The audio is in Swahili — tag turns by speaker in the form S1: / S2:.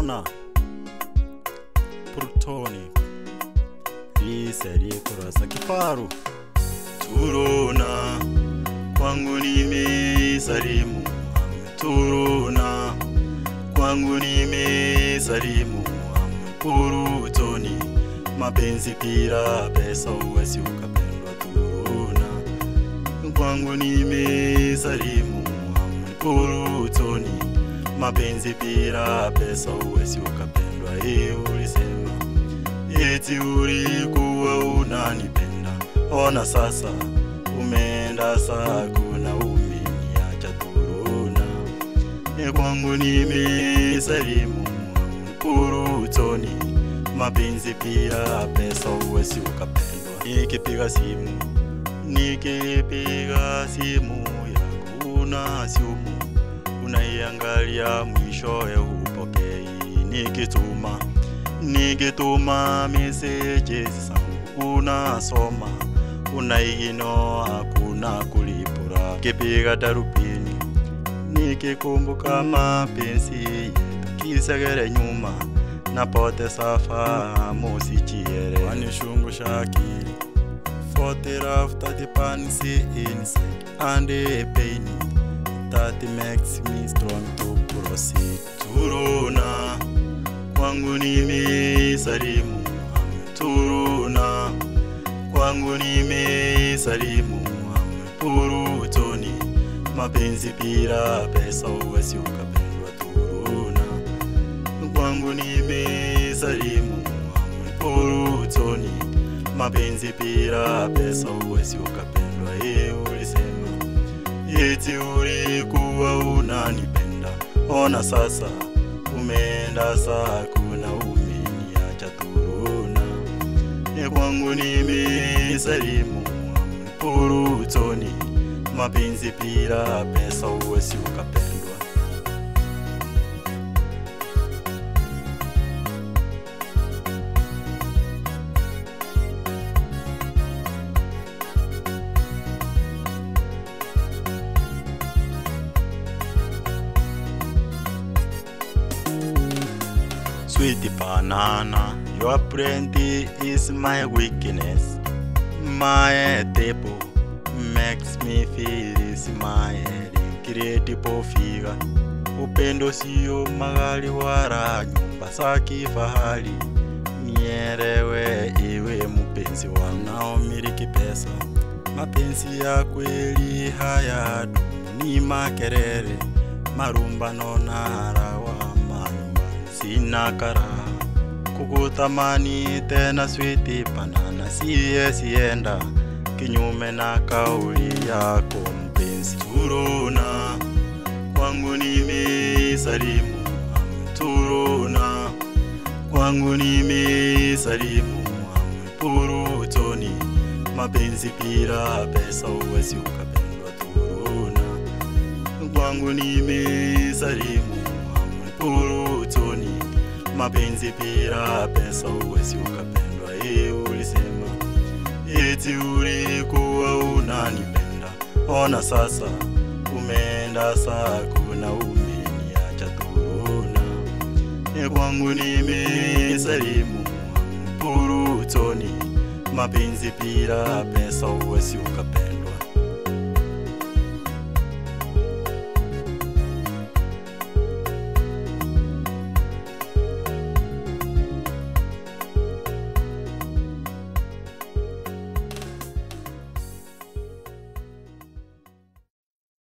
S1: Turuna Prutoni Liseri kurasa kifaru. Turuna kwangu nimesalimu, Turuna kwangu nimesalimu, Prutoni mapenzi pira pesa uwezi ukapendwa. Turuna kwangu nimesalimu, Prutoni mapenzi pira pesa uwezi ukapendwa. Ulisema eti ulikuwa unanipenda, ona sasa umeenda sakuna umeniacha. Turuna kwangu nimesalimu, Prutoni mapenzi pia pesa uwezi ukapendwa. Nikipiga simu yako una simu, unaiangalia mwishowe upokei. Nikituma messages zangu unasoma, unaigino hakuna kulipura. Kipiga darubini nikikumbuka mapenzi yetu, kisegere nyuma napoteza fahamu sichiere. Wanishungusha akili for the love that burns inside and the pain that makes me strong to proceed. Turuna kwangu nimesalimu, Turuna kwangu nimesalimu, Prutoni mapenzi pira pesa uwezi ukapendwa. Turuna kwangu nimesalimu, Prutoni mapenzi pira pesa uwezi ukapendwa. Ulisema eti ulikuwa unanipenda, ona sasa umeenda sakuna umeniacha. Turuna kwangu nimesalimu, Prutoni mapenzi pira pesa uwezi ukapendwa. Sweet banana, your plenty is my weakness. My table makes me feel smile, incredible figure. Upendo sio magali wala nyumba za kifahari. Nielewe iwe mpenzi wanaomiliki pesa. Mapenzi ya kweli hayadumu, ni makelele, marumbano na lawama. Sina karaha kukutamani tena sweet banana, sienda kinyume na kauli yako mpenzi. Turuna kwangu nimesalimu, Turuna kwangu nimesalimu, Prutoni mapenzi pira pesa uwezi ukapendwa. Turuna kwangu nimesalimu, Prutoni mapenzi pira pesa uwezi ukapendwa. Ulisema eti ulikuwa unanipenda, ona sasa umeenda sakuna umeniacha. Turuna kwangu nimesalimu, Prutoni mapenzi pira pesa uwezi ukapendwa.